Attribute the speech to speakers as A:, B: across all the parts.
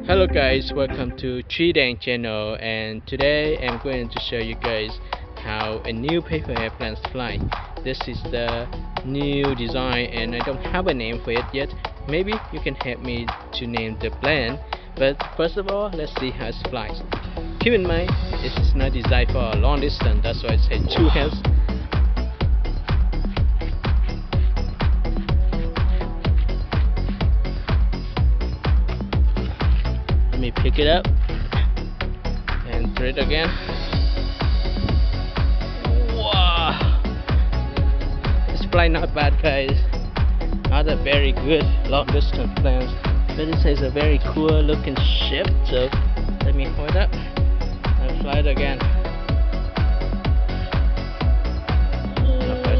A: Hello guys, welcome to TriKdanG channel, and today I'm going to show you guys how a new paper airplanes fly. This is the new design and I don't have a name for it yet. Maybe you can help me to name the plane, but first of all let's see how it flies. Keep in mind this is not designed for a long distance, that's why I say two hands. Let me pick it up and throw it again. Wow, this flight not bad guys, not a very good long distance planes, but it is a very cool looking ship. So let me hold up and fly it again.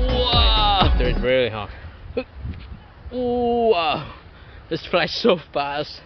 A: Wow, throw it really hard. Wow, this flies so fast.